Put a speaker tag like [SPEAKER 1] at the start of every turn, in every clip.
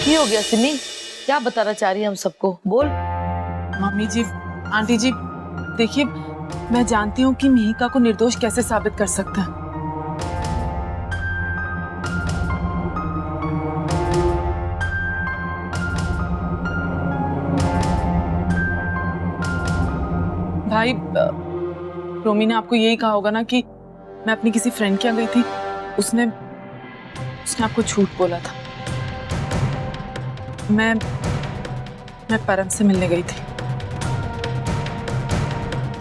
[SPEAKER 1] की हो गया सिमी? क्या बताना चाह रही है हम सबको? बोल।
[SPEAKER 2] मम्मी जी, आंटी जी, देखिए मैं जानती हूँ कि मिहिका को निर्दोष कैसे साबित कर सकते हैं। भाई, रोमी ने आपको यही कहा होगा ना कि मैं अपनी किसी फ्रेंड के यहाँ गई थी, उसने आपको झूठ बोला था। मैं परम से मिलने गई थी।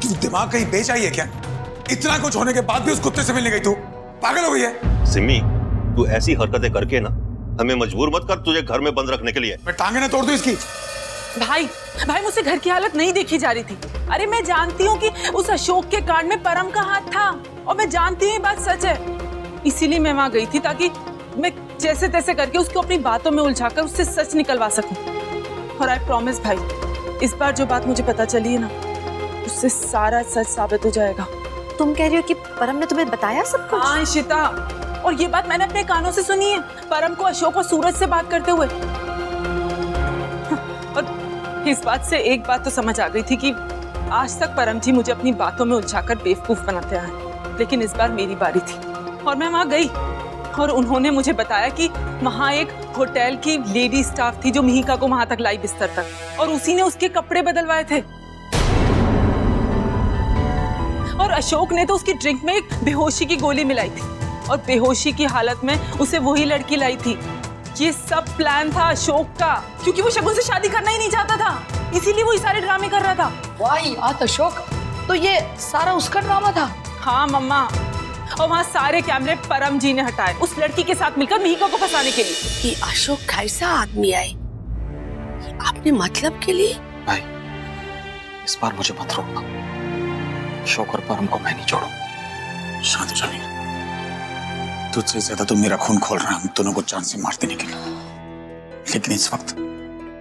[SPEAKER 3] तू दिमाग कहीं बेच आई है क्या? इतना कुछ होने के बाद भी उस कुत्ते से मिलने गई तू? पागल हो गई है?
[SPEAKER 4] सिमी, तू ऐसी हरकतें करके ना हमें मजबूर मत कर तुझे घर में बंद रखने के लिए।
[SPEAKER 3] मैं टांगे ना तोड़ दूं इसकी।
[SPEAKER 2] भाई मुझसे घर की हालत नहीं देखी जा रही थी। अरे मैं जानती हूँ कि उस अशोक के कांड में परम का हाथ था, और मैं जानती हूँ ये बात सच है। इसीलिए मैं वहां गई थी ताकि मैं जैसे तैसे करके उसको अपनी बातों में उलझाकर उससे सच निकलवा सकूं। और आई प्रॉमिस भाई, इस बार जो बात मुझे पता चली है ना, उससे सारा सच साबित हो जाएगा।
[SPEAKER 5] तुम कह रही हो कि परम ने तुम्हें बताया सब कुछ?
[SPEAKER 2] हाँ इशिता, और ये बात मैंने अपने कानों से सुनी है, परम को अशोक और सूरज से बात करते हुए। और इस बात से एक बात तो समझ आ गई थी कि आज तक परम जी मुझे अपनी बातों में उलझाकर बेवकूफ बनाते आए, लेकिन इस बार मेरी बारी थी और मैं वहां गई और उन्होंने मुझे बताया कि वहां एक होटल की लेडी स्टाफ थी जो मिहिका को वहां तक लाई बिस्तर तक, और उसी ने उसके कपड़े बदलवाए थे। और अशोक ने तो उसकी ड्रिंक में एक बेहोशी की गोली मिलाई थी और बेहोशी की हालत में उसे वही लड़की लाई थी। ये सब प्लान था अशोक का, क्योंकि वो शगुन से शादी करना ही नहीं चाहता था, इसीलिए वो ये सारे ड्रामे कर रहा था।
[SPEAKER 1] वाह यार अशोक, तो ये सारा उसका ड्रामा था?
[SPEAKER 2] हाँ मम्मा, और वहाँ सारे कैमरे परम जी ने हटाए उस लड़की के साथ मिलकर मिहिका को फंसाने के लिए।
[SPEAKER 6] ये अशोक कैसा आदमी है? अपने मतलब के लिए?
[SPEAKER 7] भाई, इस बार मुझे मत रोकना। अशोक और परम को मैं नहीं छोड़ूं।
[SPEAKER 3] शांत हो जानी, तुझसे ज्यादा तो मेरा खून खोल रहा है हम दोनों को जान से मार देने के लिए, लेकिन इस वक्त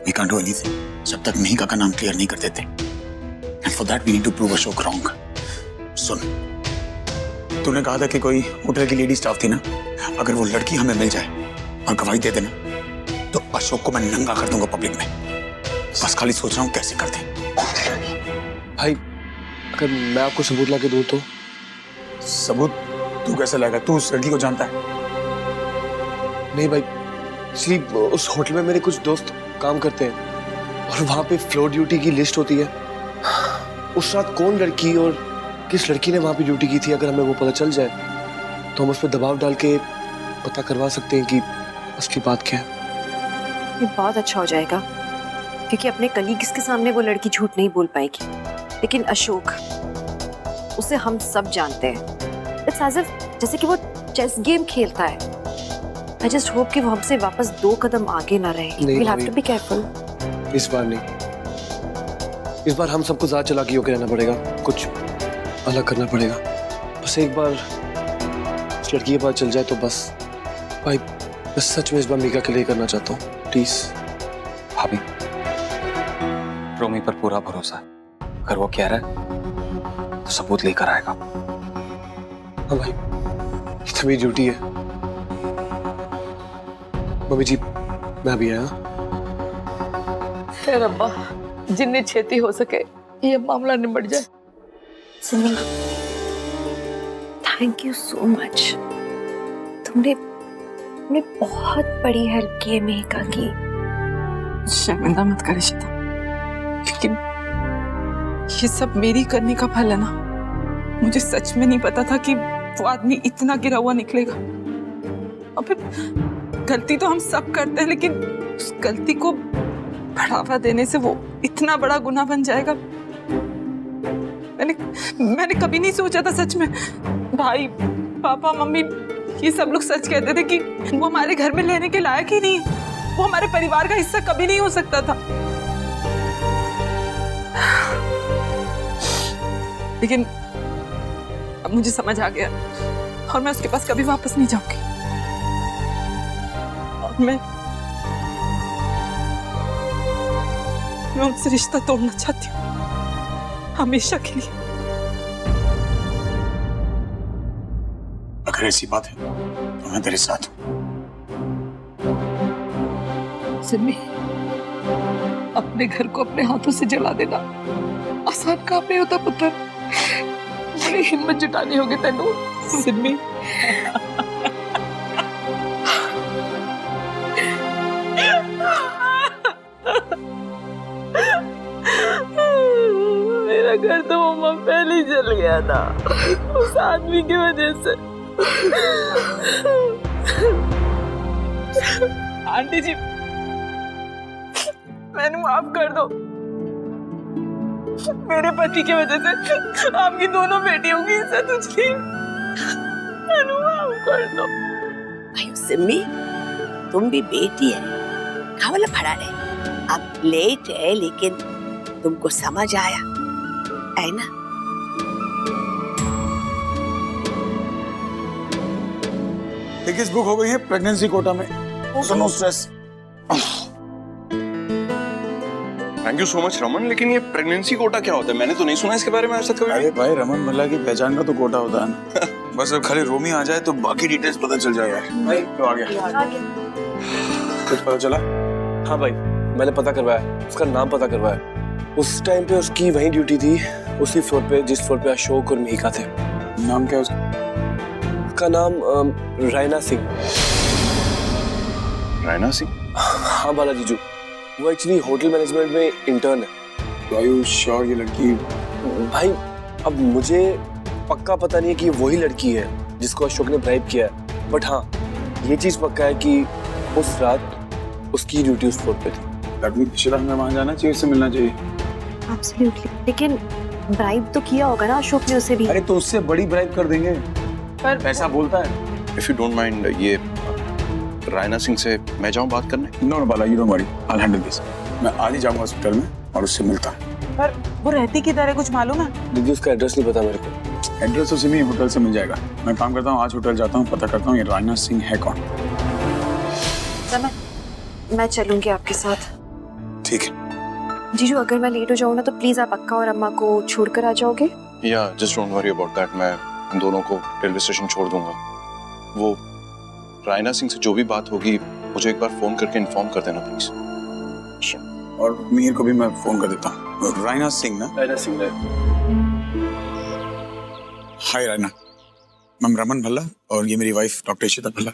[SPEAKER 3] we can't do anything जब तक मिहिका का नाम क्लियर नहीं कर देते। And for that we need to prove Ashok wrong। सुन, तूने कहा था कि कोई होटल की लेडी स्टाफ थी ना, अगर वो लड़की हमें मिल जाए और गवाही दे देना तो अशोक को मैं नंगा कर दूंगा पब्लिक में। बस खाली सोच रहा हूँ कैसे कर दे।
[SPEAKER 8] भाई, अगर मैं आपको सबूत लाके दूं तो?
[SPEAKER 3] सबूत तू कैसे लाएगा? तू उस लड़की को जानता है?
[SPEAKER 8] नहीं भाई, एक्चुअली उस होटल में मेरे कुछ दोस्त काम करते हैं और वहां पे फ्लोर ड्यूटी की लिस्ट होती है। उस रात कौन लड़की और किस लड़की ने वहां पे ड्यूटी की थी, अगर हमें वो पता चल जाए तो हम उस पर दबाव डाल के पता करवा सकते हैं कि असली बात क्या है।
[SPEAKER 5] ये बहुत अच्छा हो जाएगा, क्योंकि अपने कलीग्स के सामने वो लड़की झूठ नहीं बोल पाएगी, लेकिन अशोक, उसे हम सब जानते हैं। इट्स एज इफ जैसे कि वो चेस गेम खेलता है। आई जस्ट होप कि वो हमसे वापस 2 कदम आगे ना रहे। We'll have to be careful।
[SPEAKER 8] इस बार नहीं, इस बार हम सबको ज़्यादा चालाकी होकर रहना पड़ेगा, कुछ अलग करना पड़ेगा। बस एक बार इस लड़की की बात चल जाए तो बस। भाई, बस सच में इस बार मिहिका के लिए करना चाहता हूँ, प्लीज।
[SPEAKER 7] भाभी, रोमी पर पूरा भरोसा है। अगर वो कह रहा है तो सबूत लेकर आएगा।
[SPEAKER 8] हाँ भाई, ये तो मेरी ड्यूटी है। मम्मी जी, मैं अभी आया।
[SPEAKER 1] हे रब्बा, जितनी छेती हो सके ये मामला निपट जाए।
[SPEAKER 5] Simi, thank you so much. तुमने बहुत बड़ी हेल्प की है मिहिका की।
[SPEAKER 2] शर्मिंदा मत कर इशिता, लेकिन ये सब मेरी करने का फल है ना। मुझे सच में नहीं पता था कि वो आदमी इतना गिरा हुआ निकलेगा। और फिर गलती तो हम सब करते हैं, लेकिन उस गलती को बढ़ावा देने से वो इतना बड़ा गुनाह बन जाएगा, मैंने कभी नहीं सोचा था। सच में भाई, पापा, मम्मी, ये सब लोग सच कहते थे कि वो हमारे घर में रहने के लायक ही नहीं, वो हमारे परिवार का हिस्सा कभी नहीं हो सकता था। लेकिन अब मुझे समझ आ गया और मैं उसके पास कभी वापस नहीं जाऊंगी। और मैं उनसे रिश्ता तोड़ना चाहती हूँ, हमेशा के लिए।
[SPEAKER 3] अगर ऐसी बात है तो मैं तेरे साथ हूँ।
[SPEAKER 1] सिमी, अपने घर को अपने हाथों से जला देना आसान काम नहीं होता पुत्र। बड़ी हिम्मत जुटानी होगी तेनू सिमी।
[SPEAKER 2] मेरा घर तो मम्मा पहले ही जल गया था उस आदमी की वजह से। आंटी जी, मैंने माफ कर दो। मेरे पति की वजह से आपकी दोनों बेटियों की इज्जत उछली। मैंने माफ कर दो।
[SPEAKER 6] भाई सिम्मी, तुम भी बेटी है, खावला फड़ा रहे। अब लेट है लेकिन तुमको समझ आया है ना?
[SPEAKER 3] टिकट्स बुक हो गई है प्रेगनेंसी कोटा में, so no stress.
[SPEAKER 9] Thank you so much Raman, लेकिन ये प्रेगनेंसी कोटा क्या होता है? मैंने तो नहीं सुना इसके बारे में आज तक कभी।
[SPEAKER 3] अरे भाई, रमन भल्ला की पहचान का तो कोटा होता है ना। बस अब खाली रोमी आ जाए तो बाकी डिटेल्स पता चल जाए यार। भाई तो आ गया, कुछ पता चला?
[SPEAKER 8] हाँ भाई, मैंने पता करवाया, उसका नाम पता करवाया। उस टाइम पे उसकी वही ड्यूटी थी, उसी फ्लोर पे जिस फ्लोर पे अशोक और मिहिका थे।
[SPEAKER 3] नाम क्या है उसका?
[SPEAKER 8] उसका नाम रायना सिंह।
[SPEAKER 9] रायना सिंह?
[SPEAKER 8] हाँ बाला जीजू, वो एक्चुअली होटल मैनेजमेंट में इंटर्न है।
[SPEAKER 3] तो आर यू श्योर ये लड़की?
[SPEAKER 8] भाई अब मुझे पक्का पता नहीं है कि वही लड़की है जिसको अशोक ने ब्राइब किया है, बट हाँ ये चीज पक्का है कि उस रात उसकी ड्यूटी उस फ्लोर पे थी।
[SPEAKER 3] पिछला हमें वहां जाना चाहिए, उससे मिलना चाहिए।
[SPEAKER 5] एब्सोल्युटली, लेकिन ब्राइब तो किया होगा ना अशोक ने उसे भी।
[SPEAKER 3] अरे तो उससे बड़ी ब्राइब कर देंगे,
[SPEAKER 2] पर
[SPEAKER 3] पैसा बोलता है।
[SPEAKER 9] इफ यू डोंट माइंड, ये रायना सिंह से मैं जाऊं बात करने?
[SPEAKER 3] No no Bala, you don't worry, I will handle this. मैं आज ही जाऊंगा हॉस्पिटल में और उससे मिलता हूं।
[SPEAKER 2] पर वो रहती किधर है, कुछ मालूम है?
[SPEAKER 8] दीदी उसका एड्रेस नहीं पता मेरे को।
[SPEAKER 3] एड्रेस तो सिमी होटल से मिल जाएगा। मैं काम करता हूँ, आज होटल जाता हूँ, पता करता हूँ ये रायना सिंह है कौन।
[SPEAKER 5] मैं चलूंगी आपके साथ।
[SPEAKER 3] ठीक है
[SPEAKER 5] जीजू, अगर मैं लेट हो जाऊँ ना तो प्लीज आप अक्का और अम्मा को छोड़कर आ जाओगे।
[SPEAKER 9] या just don't worry about that, मैं उन दोनों को रेलवे स्टेशन छोड़ दूंगा। वो रायना सिंह से जो भी बात होगी मुझे एक बार फोन करके इन्फॉर्म कर देना प्लीज।
[SPEAKER 3] और मीर को भी मैं फोन कर देता हूँ। रायना सिंह ना?
[SPEAKER 8] रायना सिंह है।
[SPEAKER 3] हाय रायना, मैं रमन भल्ला और ये मेरी wife doctor Ishita Bhalla.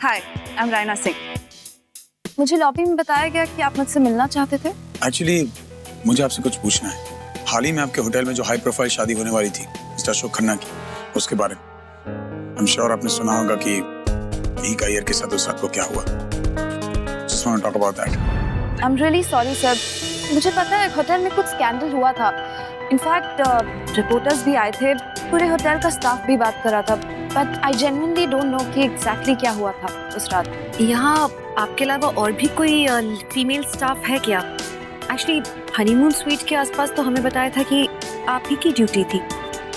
[SPEAKER 10] Hi, I am Raina Singh. मुझे लॉबी में बताया गया कि आप मुझसे मिलना चाहते थे।
[SPEAKER 3] एक्चुअली मुझे आपसे कुछ पूछना है। हाल ही में आपके होटल में जो हाई प्रोफाइल शादी होने वाली थी मिस्टर अशोक खन्ना की, उसके बारे में। आई एम श्योर आपने सुना होगा कि मिहिका अय्यर के साथ उस रात को क्या हुआ। Just want to talk about that.
[SPEAKER 10] I am really sorry sir, मुझे पता है होटल में कुछ स्कैंडल हुआ था। इनफैक्ट रिपोर्टर्स भी आए थे, पूरे होटल का स्टाफ भी बात कर रहा था, but I genuinely don't know कि एग्जैक्टली क्या हुआ था उस रात।
[SPEAKER 5] यहाँ आपके अलावा और भी कोई फीमेल स्टाफ है क्या? एक्चुअली हनीमून स्वीट के आसपास तो हमें बताया था कि आप ही की ड्यूटी थी।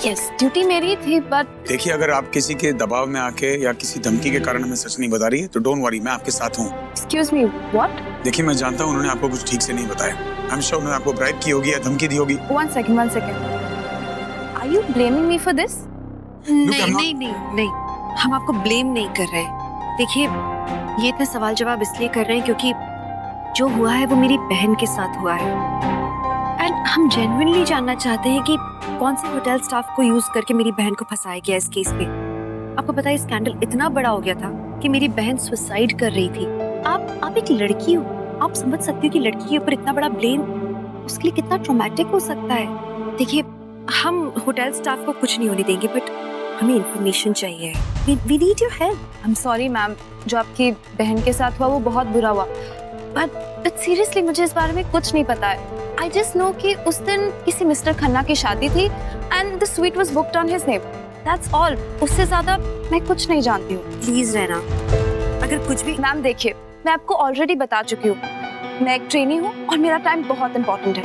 [SPEAKER 10] यस, ड्यूटी मेरी थी, बट
[SPEAKER 3] देखिए, अगर आप किसी के दबाव में आके या किसी धमकी के कारण हमें सच नहीं बता रही है तो डोंट वरी, मैं आपके साथ हूँ।
[SPEAKER 10] Excuse me, what?
[SPEAKER 3] देखिए, मैं जानता हूँ उन्होंने आपको कुछ ठीक से नहीं बताया। आई एम श्योर उन्होंने आपको ब्राइब की होगी या धमकी दी होगी।
[SPEAKER 10] One second. Are you blaming me for this?
[SPEAKER 5] नहीं, हम आपको ब्लेम नहीं कर रहे। देखिए, ये इतने सवाल जवाब इसलिए कर रहे हैं क्योंकि जो हुआ है वो मेरी बहन के साथ हुआ है, एंड हम जेन्युइनली जानना चाहते हैं कि कौन से होटल स्टाफ को यूज करके मेरी बहन को फंसाया गया इस केस पे। आपको पता है स्कैंडल इतना बड़ा हो गया था कि मेरी बहन सुसाइड कर रही थी। आप एक लड़की हो, आप समझ सकते हो कि लड़की के ऊपर इतना बड़ा ब्लेम उसके लिए कितना ट्रॉमेटिक हो सकता है। देखिए, हम होटल स्टाफ को कुछ नहीं होने देंगे, बट हमें इंफॉर्मेशन चाहिए। We need your help.
[SPEAKER 10] I'm sorry ma'am, जो आपकी बहन के साथ हुआ वो बहुत बुरा हुआ, बट सीरियसली मुझे इस बारे में कुछ नहीं पता है। I just know कि उस दिन किसी मिस्टर खन्ना की शादी थी and the suite was booked on his name. That's all. उससे ज्यादा मैं कुछ नहीं जानती हूँ।
[SPEAKER 5] प्लीज रहना, अगर कुछ भी।
[SPEAKER 10] मैम देखिए, मैं आपको ऑलरेडी बता चुकी हूँ, मैं एक ट्रेनी हूँ और मेरा टाइम बहुत इंपॉर्टेंट है।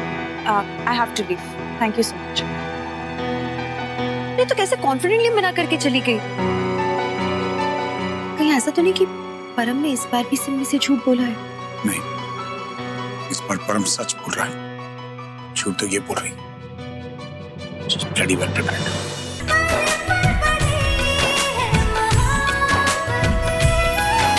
[SPEAKER 10] I have to leave. Thank you so much.
[SPEAKER 5] नहीं तो कैसे कॉन्फिडेंटली मना करके चली गई? कहीं ऐसा तो नहीं कि परम ने इस बार भी सिम्मी से झूठ बोला है?
[SPEAKER 3] नहीं, इस बार परम सच बोल रहा है, झूठ तो ये बोल रही। Just bloody well prepared.